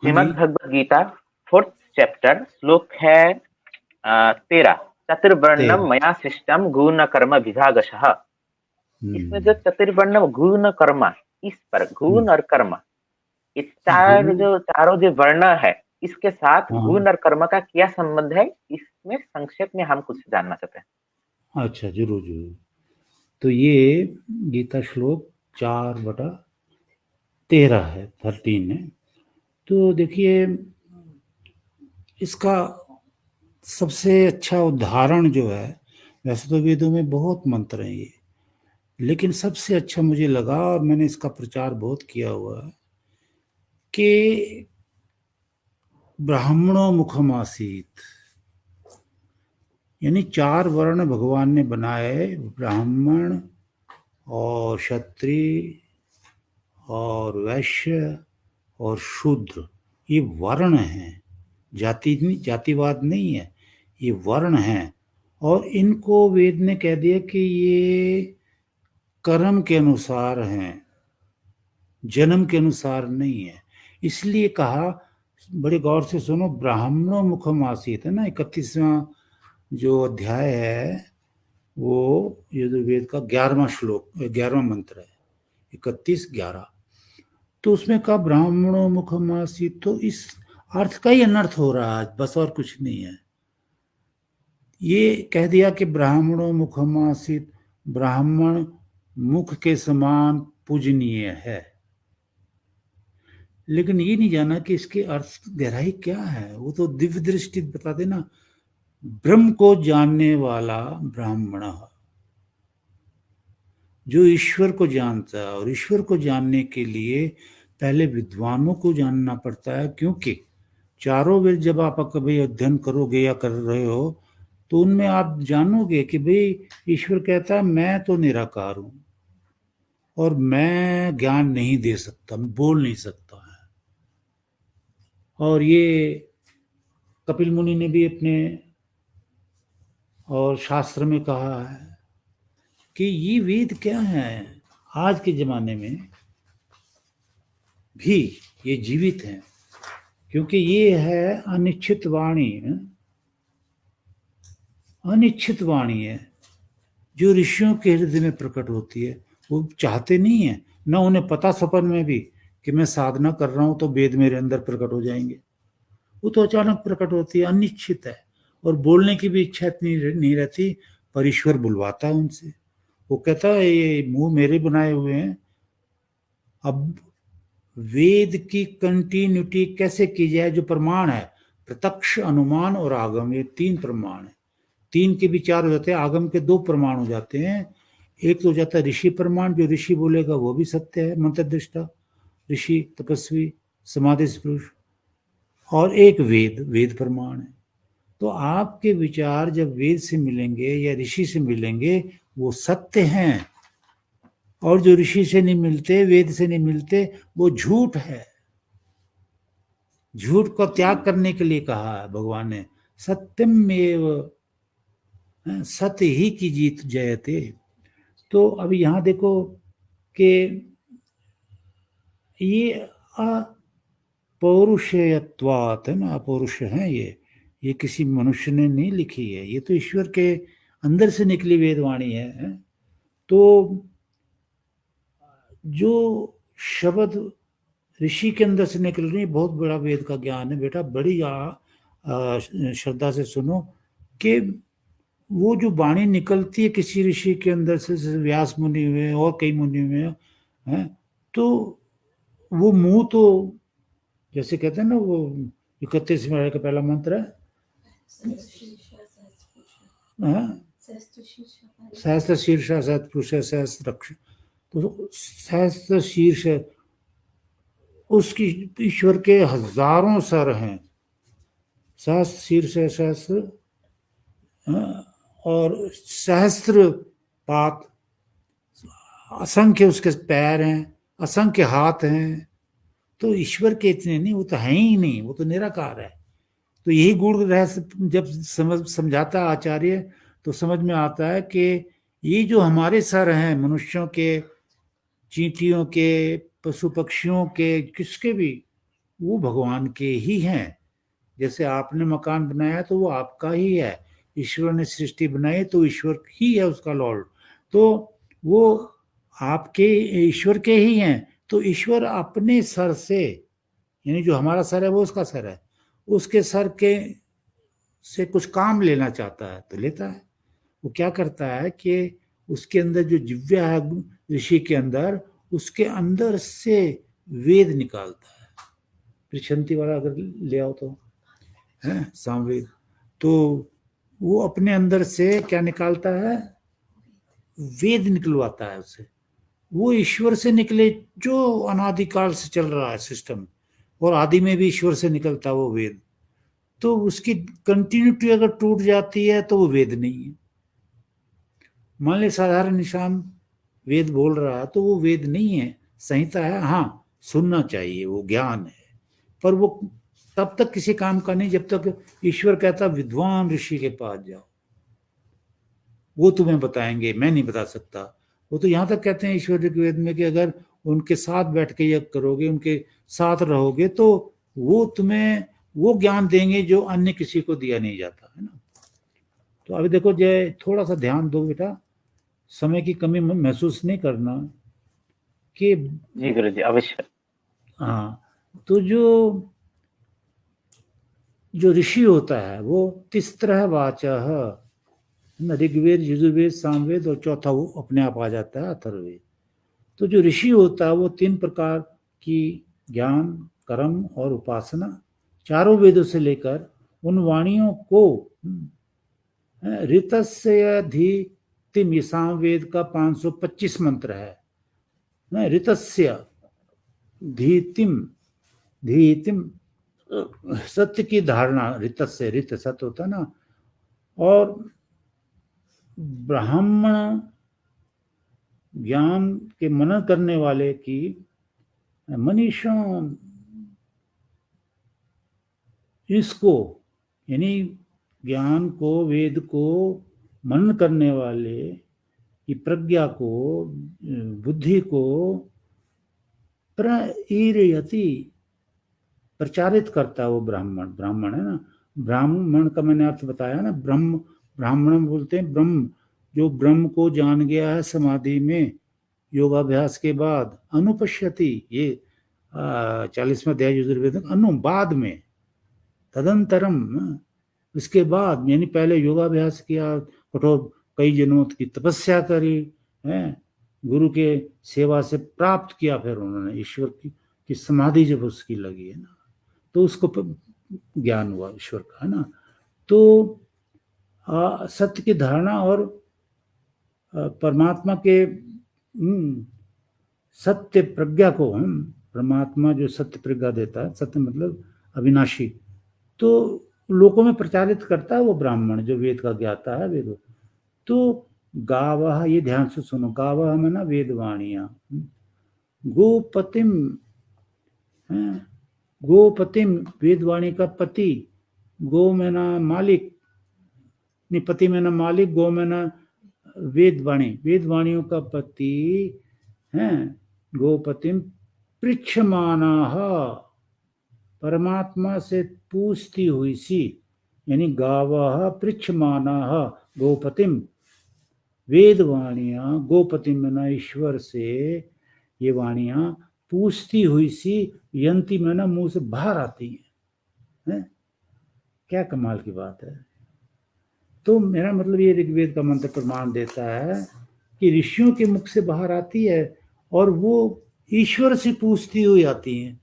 हाँ जी। Shrimad Bhagavad Gita 4th chapter श्लोक है 13। चतुर्वर्णम 13। मया सृष्टम गुण कर्म विभागशः। इसमें जो चतुर्वर्णम गुण कर्म, इस पर गुण और कर्म, ये गुरु। चारों जो वर्ण है, इसके साथ हाँ। गुण और कर्म का क्या संबंध है, इसमें संक्षेप में हम कुछ जानना चाहते हैं। अच्छा, जरूर जरूर। तो ये गीता श्लोक 4/13 है, 13 है। तो देखिए, इसका सबसे अच्छा उदाहरण जो है, वैसे तो वेदों में बहुत मंत्र हैं ये, लेकिन सबसे अच्छा मुझे लगा, और मैंने इसका प्रचार बहुत किया हुआ है, कि ब्राह्मणों मुखम आसीत। यानी 4 वर्ण भगवान ने बनाए, ब्राह्मण और क्षत्रिय और वैश्य और शूद्र। ये वर्ण हैं, जातिवाद नहीं है, ये वर्ण हैं। और इनको वेद ने कह दिया कि ये कर्म के अनुसार हैं, जन्म के अनुसार नहीं है। इसलिए कहा, बड़े गौर से सुनो, ब्राह्मणों मुखम आसीत है ना, 31वां जो अध्याय है, वो यजुर्वेद का 11वां श्लोक, 11वां मंत्र है, 31-11। तो उसमें कहा ब्राह्मणों मुखम आसीत, तो इस अर्थ का ही अनर्थ हो रहा है बस, और कुछ नहीं है। ये कह दिया कि ब्राह्मणों मुखम आसीत, ब्राह्मण मुख के समान पूजनीय है, लेकिन ये नहीं जाना कि इसके अर्थ गहराई क्या है। वो तो दिव्य दृष्टि बता देना, ब्रह्म को जानने वाला ब्राह्मण, जो ईश्वर को जानता है। और ईश्वर को जानने के लिए पहले विद्वानों को जानना पड़ता है, क्योंकि चारों वेद जब आप कभी अध्ययन करोगे या कर रहे हो, तो उनमें आप जानोगे कि भाई ईश्वर कहता है मैं तो निराकार हूं, और मैं ज्ञान नहीं दे सकता, मैं बोल नहीं सकता है। और ये कपिल मुनि ने भी अपने और शास्त्र में कहा है कि ये वेद क्या है, आज के जमाने में भी ये जीवित हैं, क्योंकि ये है अनिश्चित वाणी। अनिश्चित वाणी है जो ऋषियों के हृदय में प्रकट होती है। वो चाहते नहीं है, न उन्हें पता सपन में भी कि मैं साधना कर रहा हूं तो वेद मेरे अंदर प्रकट हो जाएंगे। वो तो अचानक प्रकट होती है, अनिश्चित है। और बोलने की भी इच्छा इतनी नहीं रहती, पर ईश्वर बुलवाता है उनसे। वो कहता है ये मुंह मेरे बनाए हुए हैं। अब वेद की कंटिन्यूटी कैसे की जाए, जो प्रमाण है, प्रत्यक्ष, अनुमान और आगम, ये 3 प्रमाण है। 3 के विचार हो जाते हैं, आगम के 2 प्रमाण हो जाते हैं। एक तो हो जाता है ऋषि प्रमाण, जो ऋषि बोलेगा वो भी सत्य है, मंत्र दृष्टा ऋषि, तपस्वी, समाधि पुरुष। और एक वेद प्रमाण है। तो आपके विचार जब वेद से मिलेंगे या ऋषि से मिलेंगे, वो सत्य हैं। और जो ऋषि से नहीं मिलते, वेद से नहीं मिलते, वो झूठ है। झूठ का त्याग करने के लिए कहा है भगवान ने, सत्यमेव, सत्य ही की जीत जयते। तो अभी यहां देखो कि ये अपौरुषेयत्वात् है ना, अपौरुष है ये किसी मनुष्य ने नहीं लिखी है, ये तो ईश्वर के अंदर से निकली वेदवाणी है। तो जो शब्द ऋषि के अंदर से निकल रही, बहुत बड़ा वेद का ज्ञान है बेटा, बड़ी श्रद्धा से सुनो कि वो जो वाणी निकलती है किसी ऋषि के अंदर से, जैसे व्यास मुनि हुए और कई मुनि हुए हैं, तो वो मुंह तो जैसे कहते हैं ना, वो 31वें का पहला मंत्र है, सहस्त्र शीर्ष सहस्त्र पुरुष सहस्त्र रक्ष। तो सहस्त्र शीर्ष उसकी, ईश्वर के हजारों सर हैं, सहस्त्र शीर्ष सहस्त्र, और सहस्त्र पात, असंख्य उसके पैर हैं, असंख्य हाथ हैं। तो ईश्वर के इतने नहीं, वो तो है ही नहीं, वो तो निराकार है। तो यही गुण रहस्य जब समझाता आचार्य, तो समझ में आता है कि ये जो हमारे सर हैं, मनुष्यों के, चींटियों के, पशु पक्षियों के, किसके भी, वो भगवान के ही हैं। जैसे आपने मकान बनाया तो वो आपका ही है, ईश्वर ने सृष्टि बनाई तो ईश्वर ही है उसका लॉर्ड, तो वो आपके ईश्वर के ही हैं। तो ईश्वर अपने सर से, यानी जो हमारा सर है वो उसका सर है, उसके सर के से कुछ काम लेना चाहता है तो लेता है। वो क्या करता है कि उसके अंदर जो जिव्या है ऋषि के अंदर, उसके अंदर से वेद निकालता है। त्रिशंति वाला अगर ले आओ तो है सामवेद, तो वो अपने अंदर से क्या निकालता है, वेद निकलवाता है उससे। वो ईश्वर से निकले जो अनादिकाल से चल रहा है सिस्टम, और आदि में भी ईश्वर से निकलता है वो वेद। तो उसकी कंटिन्यूटी अगर टूट जाती है तो वो वेद नहीं है। मान ले साधारण निशान वेद बोल रहा है तो वो वेद नहीं है, संहिता है, हाँ सुनना चाहिए, वो ज्ञान है, पर वो तब तक किसी काम का नहीं जब तक ईश्वर कहता विद्वान ऋषि के पास जाओ, वो तुम्हें बताएंगे, मैं नहीं बता सकता। वो तो यहां तक कहते हैं ईश्वर ऋग्वेद में कि अगर उनके साथ बैठ के यज्ञ करोगे, उनके साथ रहोगे, तो वो तुम्हें वो ज्ञान देंगे जो अन्य किसी को दिया नहीं जाता है ना। तो अभी देखो जय, थोड़ा सा ध्यान दो बेटा, समय की कमी महसूस नहीं करना कि जी गुरुजी, अवश्य। हाँ, तो जो जो ऋषि होता है वो तिस्त्रः वाचः, ऋग्वेद यजुर्वेद सामवेद और चौथा वो अपने आप आ जाता है अथर्ववेद। तो जो ऋषि होता है वो 3 प्रकार की ज्ञान, कर्म और उपासना, चारों वेदों से लेकर उन वाणियों को ऋतस्य धीतिम, ये सामवेद का 525 मंत्र है। ऋतस्य धीतिम, धीतिम सत्य की धारणा, ऋतस्य, ऋत सत्य होता ना, और ब्राह्मण ज्ञान के मनन करने वाले की मनीषों, इसको यानी ज्ञान को, वेद को मनन करने वाले की प्रज्ञा को, बुद्धि को प्रईरयति, प्रचारित करता है वो ब्राह्मण। ब्राह्मण है ना, ब्राह्मण का मैंने अर्थ बताया ना, ब्रह्म, ब्राह्मण बोलते हैं ब्रह्म, जो ब्रह्म को जान गया है समाधि में योगाभ्यास के बाद। अनुपश्यति, ये 40वां अध्याय यजुर्वेद, अनु बाद में, तदंतरम, उसके बाद, यानी पहले योगाभ्यास किया, कठोर कई जन्मों की तपस्या करी है, गुरु के सेवा से प्राप्त किया, फिर उन्होंने ईश्वर की समाधि जब उसकी लगी है ना, तो उसको ज्ञान हुआ ईश्वर का, है ना। तो सत्य की धारणा और परमात्मा के सत्य प्रज्ञा को, हम परमात्मा जो सत्य प्रज्ञा देता है, सत्य मतलब अविनाशी, तो लोगों में प्रचारित करता है वो ब्राह्मण जो वेद का ज्ञाता है, वेद। तो गावः, ये ध्यान से सुनो, गावः में ना वेदवाणियां, गोपतिम, गोपतिम वेदवाणी का पति, गो में ना मालिक, नहीं पति में ना मालिक, गो में ना वेदवाणी, वेदवाणियों का पति है, गोपतिम पृच्छमानाः, परमात्मा से पूछती हुई सी, यानी गावः पृच्छमानाः गोपतिम, वेदवाणियां गोपतिम में ना ईश्वर से ये वाणियां पूछती हुई सी, यंती में ना मुंह से बाहर आती है? क्या कमाल की बात है। तो मेरा मतलब ये ऋग्वेद का मंत्र प्रमाण देता है कि ऋषियों के मुख से बाहर आती है और वो ईश्वर से पूछती हुई आती हैं,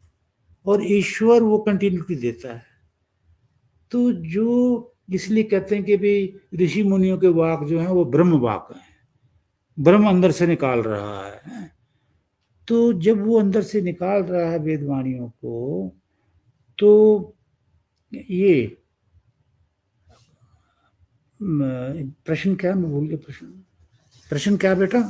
और ईश्वर वो कंटिन्यूटी देता है। तो जो इसलिए कहते हैं कि भाई ऋषि मुनियों के वाक जो हैं वो ब्रह्म वाक हैं, ब्रह्म अंदर से निकाल रहा है। तो जब वो अंदर से निकाल रहा है वेदवाणियों को, तो ये प्रश्न क्या, मैं भूल गया प्रश्न क्या बेटा?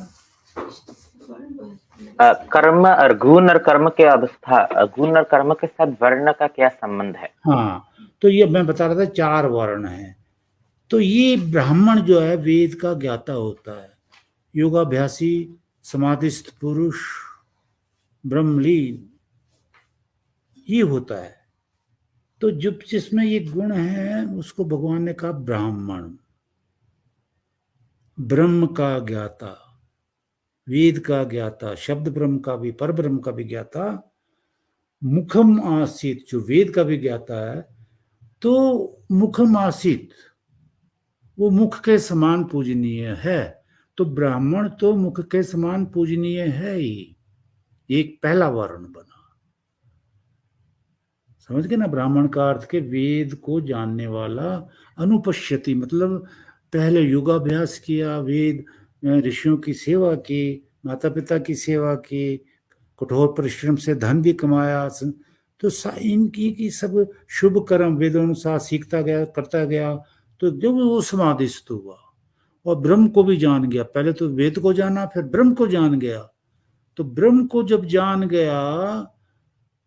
कर्म और गुण और कर्म के अवस्था, गुण और कर्म के साथ वर्ण का क्या संबंध है? हाँ, तो ये मैं बता रहा था 4 वर्ण है। तो ये ब्राह्मण जो है वेद का ज्ञाता होता है, योगाभ्यासी, समाधिस्थ पुरुष, ब्रह्मलीन, ये होता है। तो जब जिसमें ये गुण है उसको भगवान ने कहा ब्राह्मण, ब्रह्म का ज्ञाता, वेद का ज्ञाता, शब्द ब्रह्म का भी, पर ब्रह्म का भी ज्ञाता, मुखम आसीत, जो वेद का भी ज्ञाता है, तो मुखम आसीत, वो मुख के समान पूजनीय है। तो ब्राह्मण तो मुख के समान पूजनीय है ही, एक पहला वर्ण बना। समझ गए ना? ब्राह्मण का अर्थ के वेद को जानने वाला, अनुपश्यति मतलब पहले योगाभ्यास किया, वेद ऋषियों की सेवा की, माता पिता की सेवा की, कठोर परिश्रम से धन भी कमाया, तो इनकी की सब शुभ कर्म वेदानुसार सीखता गया, करता गया, तो जब वो समाधिस्थ हुआ और ब्रह्म को भी जान गया, पहले तो वेद को जाना फिर ब्रह्म को जान गया, तो ब्रह्म को जब जान गया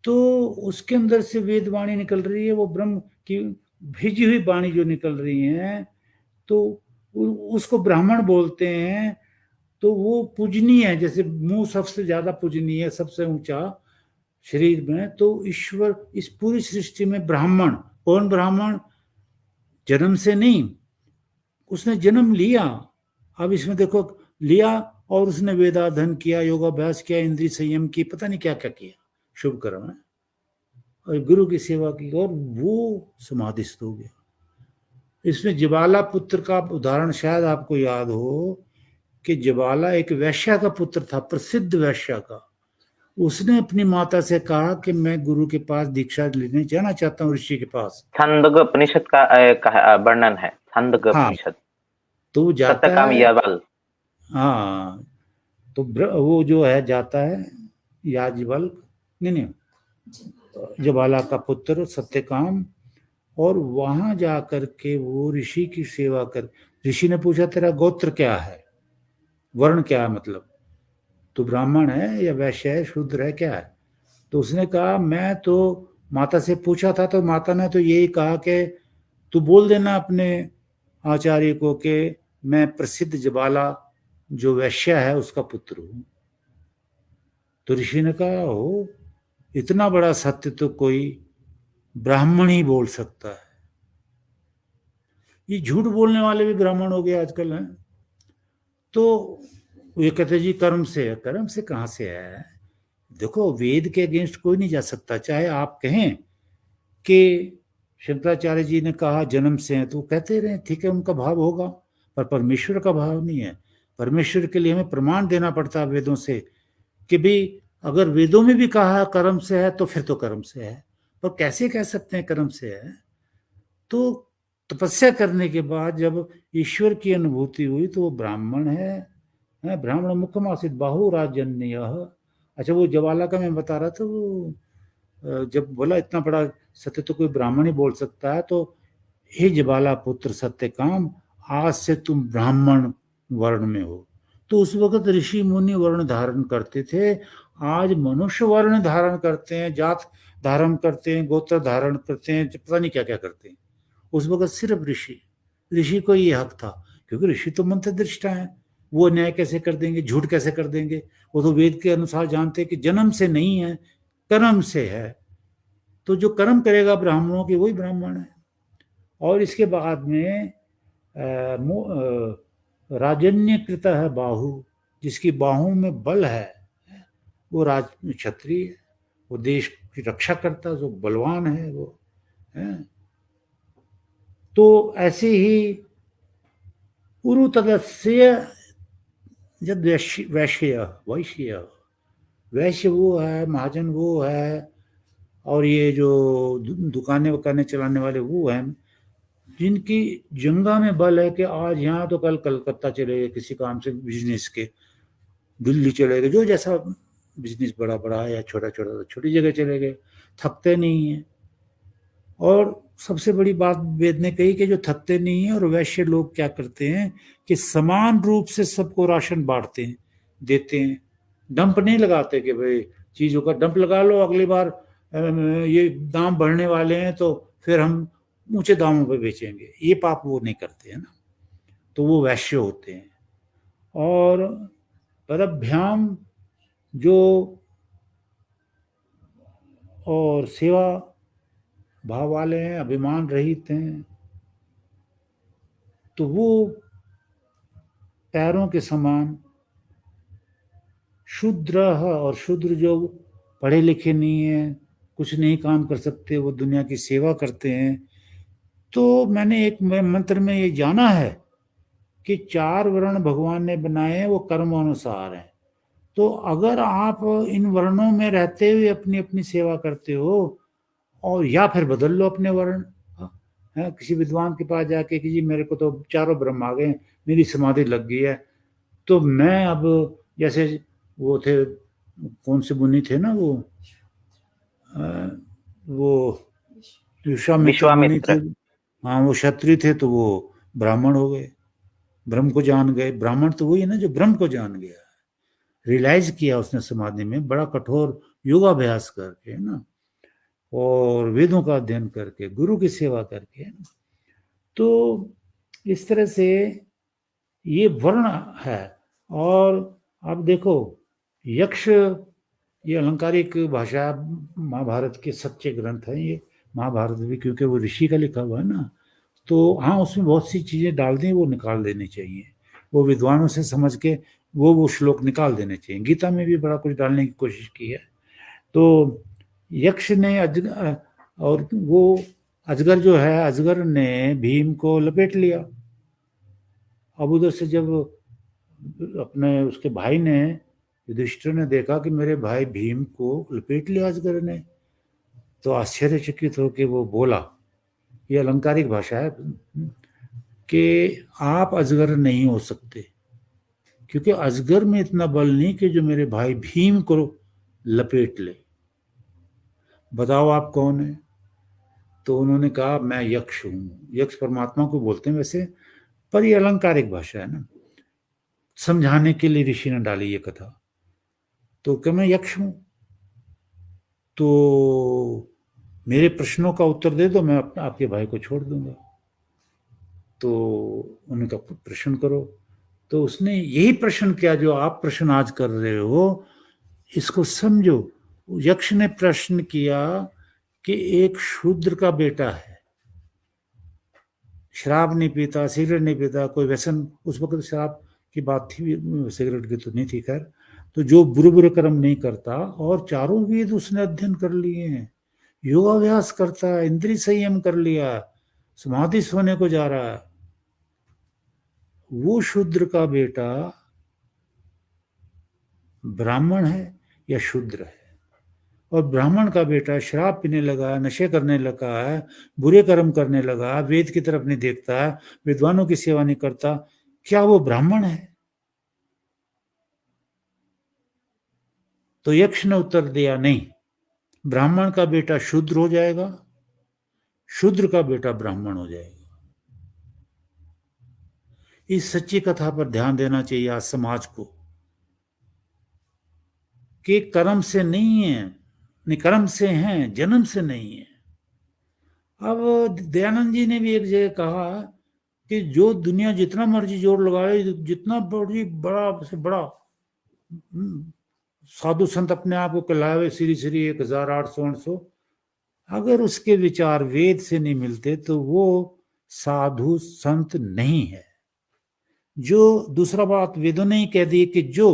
तो उसके अंदर से वेद वाणी निकल रही है, वो ब्रह्म की भेजी हुई वाणी जो निकल रही है, तो उसको ब्राह्मण बोलते हैं। तो वो पूजनीय है, जैसे मुंह सबसे ज्यादा पूजनीय है, सबसे ऊंचा शरीर में, तो ईश्वर इस पूरी सृष्टि में ब्राह्मण। कौन ब्राह्मण? जन्म से नहीं, उसने जन्म लिया, अब इसमें देखो, लिया और उसने वेदाध्ययन किया, योगाभ्यास किया, इंद्रिय संयम की, पता नहीं क्या क्या किया, शुभ कर्म है, और गुरु की सेवा की, और वो समाधिस्थ हो गया। इसमें ज्वाला पुत्र का उदाहरण शायद आपको याद हो कि ज्वाला एक वैश्या का पुत्र था, प्रसिद्ध वैश्या का। उसने अपनी माता से कहा कि मैं गुरु के पास दीक्षा लेने जाना चाहता हूँ, ऋषि के पास। छांदोग्य उपनिषद का वर्णन है, छांदोग्य हाँ, उपनिषद, तो वो जाता सत्यकाम है। यावल। हाँ, तो वो जो है जाता है, याज्ञवल्क, नहीं नहीं, ज्वाला का पुत्र सत्यकाम, और वहां जाकर के वो ऋषि की सेवा कर, ऋषि ने पूछा तेरा गोत्र क्या है, वर्ण क्या है, मतलब तू ब्राह्मण है या वैश्य है, शूद्र है, क्या है? तो उसने कहा मैं तो, माता से पूछा था तो माता ने तो यही कहा कि तू बोल देना अपने आचार्य को कि मैं प्रसिद्ध ज्वाला जो वैश्य है उसका पुत्र हूं। तो ऋषि ने कहा हो, इतना बड़ा सत्य तो कोई ब्राह्मण ही बोल सकता है। ये झूठ बोलने वाले भी ब्राह्मण हो गए आजकल हैं। तो ये कहते जी कर्म से है, कर्म से कहां से है? देखो, वेद के अगेंस्ट कोई नहीं जा सकता, चाहे आप कहें कि शंकराचार्य जी ने कहा जन्म से है, तो कहते रहे, ठीक है, उनका भाव होगा, पर परमेश्वर का भाव नहीं है। परमेश्वर के लिए हमें प्रमाण देना पड़ता है वेदों से कि भाई अगर वेदों में भी कहा है कर्म से है तो फिर तो कर्म से है, पर कैसे कह सकते हैं कर्म से है? तो तपस्या करने के बाद जब ईश्वर की अनुभूति हुई तो वो ब्राह्मण है, ब्राह्मण मुखम आसित बाहु राजन्य। अच्छा, वो ज्वाला का मैं बता रहा था, वो जब बोला इतना बड़ा सत्य तो कोई ब्राह्मण ही बोल सकता है, तो हे ज्वाला पुत्र सत्यकाम, आज से तुम ब्राह्मण वर्ण में हो। तो उस वक्त ऋषि मुनि वर्ण धारण करते थे, आज मनुष्य वर्ण धारण करते हैं, जात धारण करते हैं, गोत्र धारण करते हैं, पता नहीं क्या क्या करते हैं। उस वक्त सिर्फ ऋषि, ऋषि को ये हक था, क्योंकि ऋषि तो मंत्र दृष्टा है, वो न्याय कैसे कर देंगे, झूठ कैसे कर देंगे? वो तो वेद के अनुसार जानते हैं कि जन्म से नहीं है, कर्म से है। तो जो कर्म करेगा ब्राह्मणों की, वही ब्राह्मण है। और इसके बाद में राजन्य कृत है बाहु, जिसकी बाहों में बल है, वो राज क्षत्रिय है, वो देश की रक्षा करता है, जो बलवान है वो है। तो ऐसे ही उरु तदस्य जब वैश्य वैश्य वैश्य वो है, महाजन वो है, और ये जो दुकानें वकानें चलाने वाले वो हैं, जिनकी जंगा में बल है कि आज यहाँ तो कल कलकत्ता चले गए किसी काम से, बिजनेस के, दिल्ली चले गए, जो जैसा बिजनेस बड़ा बड़ा है या छोटा छोटा तो छोटी जगह चले गए, थकते नहीं है। और सबसे बड़ी बात वेद ने कही कि जो थकते नहीं है, और वैश्य लोग क्या करते हैं कि समान रूप से सबको राशन बांटते हैं, देते हैं, डंप नहीं लगाते कि भाई चीजों का डंप लगा लो, अगली बार ये दाम बढ़ने वाले हैं तो फिर हम ऊंचे दामों पे बेचेंगे, ये पाप वो नहीं करते हैं ना, तो वो वैश्य होते हैं। और परभ्याम जो और सेवा भाव वाले हैं, अभिमान रहित हैं, तो वो पैरों के समान शूद्र और शूद्र जो पढ़े लिखे नहीं है, कुछ नहीं काम कर सकते, वो दुनिया की सेवा करते हैं। तो मैंने एक मंत्र में ये जाना है कि 4 वर्ण भगवान ने बनाए हैं, वो कर्म अनुसार हैं। तो अगर आप इन वर्णों में रहते हुए अपनी अपनी सेवा करते हो, और या फिर बदल लो अपने वर्ण, है किसी विद्वान के पास जाके कि जी मेरे को तो चारों ब्रह्म आ गए, मेरी समाधि लग गई है, तो मैं अब, जैसे वो थे, कौन से मुनि थे ना वो विश्वामित्र मुनि थे। विश्वामित्र। हाँ, वो क्षत्रिय थे तो वो ब्राह्मण हो गए, ब्रह्म को जान गए। ब्राह्मण तो वही है ना जो ब्रह्म को जान गया, रियलाइज किया उसने समाधि में, बड़ा कठोर योगाभ्यास करके, है ना, और वेदों का अध्ययन करके, गुरु की सेवा करके, है ना। तो इस तरह से ये वर्ण है। और अब देखो, यक्ष, ये अलंकारिक भाषा, महाभारत के सच्चे ग्रंथ हैं ये, महाभारत भी, क्योंकि वो ऋषि का लिखा हुआ है ना। तो हाँ, उसमें बहुत सी चीज़ें डाल दी, वो निकाल देनी चाहिए, वो विद्वानों से समझ के वो श्लोक निकाल देने चाहिए। गीता में भी बड़ा कुछ डालने की कोशिश की है। तो यक्ष ने और वो अजगर जो है, अजगर ने भीम को लपेट लिया। अब उधर से जब अपने उसके भाई ने, युधिष्ठिर ने देखा कि मेरे भाई भीम को लपेट लिया अजगर ने, तो आश्चर्यचकित होकर वो बोला, ये अलंकारिक भाषा है, कि आप अजगर नहीं हो सकते, क्योंकि अजगर में इतना बल नहीं कि जो मेरे भाई भीम को लपेट ले। बताओ आप कौन है? तो उन्होंने कहा मैं यक्ष हूं। यक्ष परमात्मा को बोलते हैं वैसे, पर ये अलंकारिक भाषा है ना, समझाने के लिए ऋषि ने डाली ये कथा। तो क्या मैं यक्ष हूं? तो मेरे प्रश्नों का उत्तर दे दो, मैं आपके भाई को छोड़ दूंगा। तो उनका प्रश्न करो। तो उसने यही प्रश्न किया जो आप प्रश्न आज कर रहे हो, इसको समझो। यक्ष ने प्रश्न किया कि एक शूद्र का बेटा है, शराब नहीं पीता, सिगरेट नहीं पीता, कोई व्यसन, उस वक्त शराब की बात थी, सिगरेट की तो नहीं थी खैर, तो जो बुरे बुरे कर्म नहीं करता, और चारों वेद उसने अध्ययन कर लिए हैं, योगाभ्यास करता है, इंद्रिय संयम कर लिया, समाधि सोने को जा रहा है, वो शूद्र का बेटा ब्राह्मण है या शूद्र है? और ब्राह्मण का बेटा शराब पीने लगा, नशे करने लगा है, बुरे कर्म करने लगा, वेद की तरफ नहीं देखता है, विद्वानों की सेवा नहीं करता, क्या वो ब्राह्मण है? तो यक्ष ने उत्तर दिया नहीं, ब्राह्मण का बेटा शूद्र हो जाएगा, शूद्र का बेटा ब्राह्मण हो जाएगा। इस सच्ची कथा पर ध्यान देना चाहिए आज समाज को, कि कर्म से नहीं है, निकर्म से हैं, जन्म से नहीं है। अब दयानंद जी ने भी एक जगह कहा कि जो दुनिया जितना मर्जी जोर लगाए, जितना बड़ा से बड़ा साधु संत अपने आप को कहलावे, श्री श्री 1800, अगर उसके विचार वेद से नहीं मिलते तो वो साधु संत नहीं है। जो दूसरा बात वेदों ने ही कह दी कि जो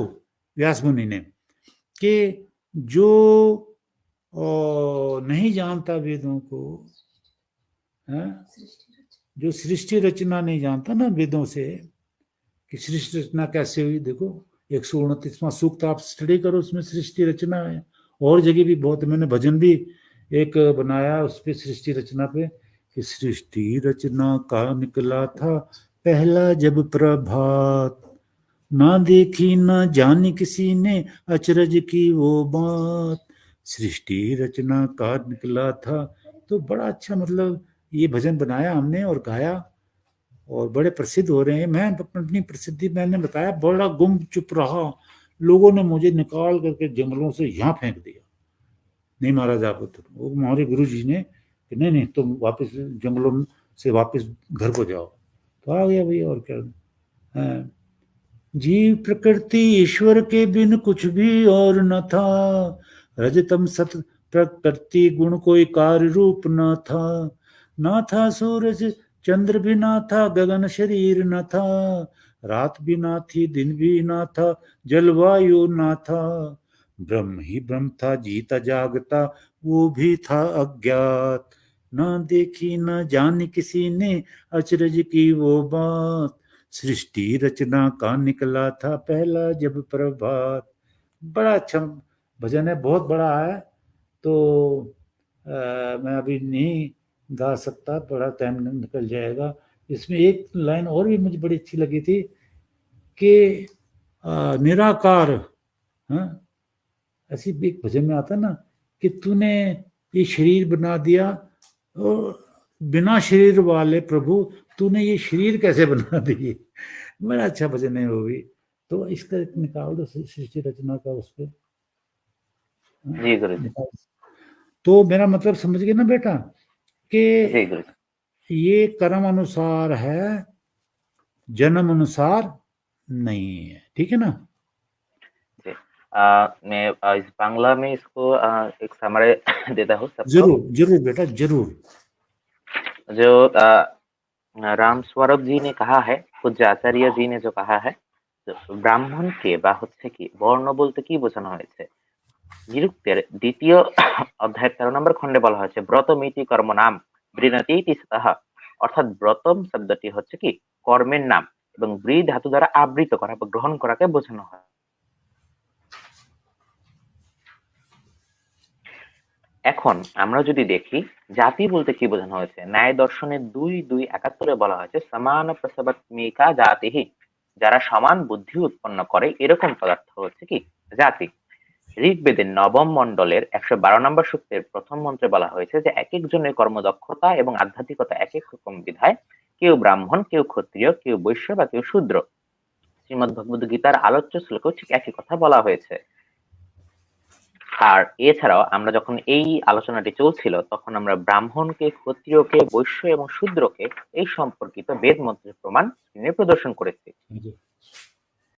व्यास मुनि ने, कि जो नहीं जानता वेदों को, है, जो सृष्टि रचना नहीं जानता ना वेदों से, कि सृष्टि रचना कैसे हुई, देखो 129वां सूक्त आप स्टडी करो, उसमें सृष्टि रचना है। और जगह भी बहुत, मैंने भजन भी एक बनाया उस पे, सृष्टि रचना पे, कि सृष्टि रचना का निकला था पहला जब प्रभात, ना देखी ना जानी किसी ने अचरज की वो बात, सृष्टि रचना का निकला था। तो बड़ा अच्छा, मतलब ये भजन बनाया हमने और गाया, और बड़े प्रसिद्ध हो रहे हैं। मैं अपनी प्रसिद्धि मैंने बताया, बड़ा गुम चुप रहा, लोगों ने मुझे निकाल करके जंगलों से यहाँ फेंक दिया, नहीं महाराज आप तो, वो हमारे गुरु जी ने कि नहीं नहीं तुम वापस जंगलों से वापस घर को जाओ। तो आ गया भैया, और क्या। जीव प्रकृति ईश्वर के बिन कुछ भी और न था, रजतम सत प्रकृति गुण कोई कार्य रूप न था, ना था सूरज चंद्र भी ना था, गगन शरीर न था, रात भी ना थी दिन भी ना था, जलवायु ना था, ब्रह्म ही ब्रह्म था जीता जागता वो भी था अज्ञात, न देखी न जानी किसी ने अचरज की वो बात, सृष्टि रचना का निकला था पहला जब प्रभात। बड़ा अच्छा भजन है, बहुत बड़ा है, तो मैं अभी नहीं गा सकता, बड़ा टाइम निकल जाएगा। इसमें एक लाइन और भी मुझे बड़ी अच्छी लगी थी कि निराकार, हाँ, ऐसी भी एक भजन में आता ना कि तूने ये शरीर बना दिया और बिना शरीर वाले प्रभु तूने ये शरीर कैसे बना दिए। बड़ा अच्छा भजन है वो भी, तो इसका निकाल दो सृष्टि रचना का उस पर। जी गुरुजी। तो मेरा मतलब समझ गए ना बेटा कि जी गुरुजी। ये कर्म अनुसार है, जन्म अनुसार नहीं है, ठीक है ना। जी। मैं इस बांग्ला में इसको एक समरी देता हूँ सबको। जरूर जरूर बेटा जरूर। जो राम स्वरूप जी ने कहा है, पूज्य आचार्य जी ने जो कहा है, ব্রাহ্মণকে বা হচ্ছে কি বর্ণ বলতে কি বোঝানো হয়েছে, নিরুক্তের দ্বিতীয় অধ্যায়ের 13 নম্বর খণ্ডে বলা হয়েছে ব্রতমিতি কর্ম নাম বৃণতি তিস্তঃ, অর্থাৎ ব্রতম শব্দটি হচ্ছে কি কর্মের নাম এবং ব্রী ধাতু দ্বারা আবৃত করা বা গ্রহণ করাকে বোঝানো হয়। এখন আমরা যদি দেখি জাতি বলতে কি বোঝানো হয়েছে, ন্যায় দর্শনের 2:2:71 বলা হয়েছে সমান প্রসবাত্মিকা জাতিহি, যারা সমান বুদ্ধি উৎপন্ন করে এরকম পদার্থ হচ্ছে কি জাতি। ঋগ্বেদের নবম মণ্ডলের 112 নম্বর সূক্তের প্রথম মন্ত্রে বলা হয়েছে যে এক একজনের কর্মদক্ষতা এবং আধ্যাত্মিকতা এক এক রকম বিধায় কেউ ব্রাহ্মণ, কেউ ক্ষত্রিয়, কেউ বৈশ্য বা কেউ শূদ্র। শ্রীমদ্ ভগবদ গীতার আলোচ্য শ্লোকেও ঠিক একই কথা বলা হয়েছে। আর এছাড়াও আমরা যখন এই আলোচনাটি চলছিল তখন আমরা ব্রাহ্মণকে, ক্ষত্রিয়কে, বৈশ্য এবং শূদ্রকে এই সম্পর্কিত বেদ মন্ত্রের প্রমাণ স্ক্রিনে প্রদর্শন করেছি।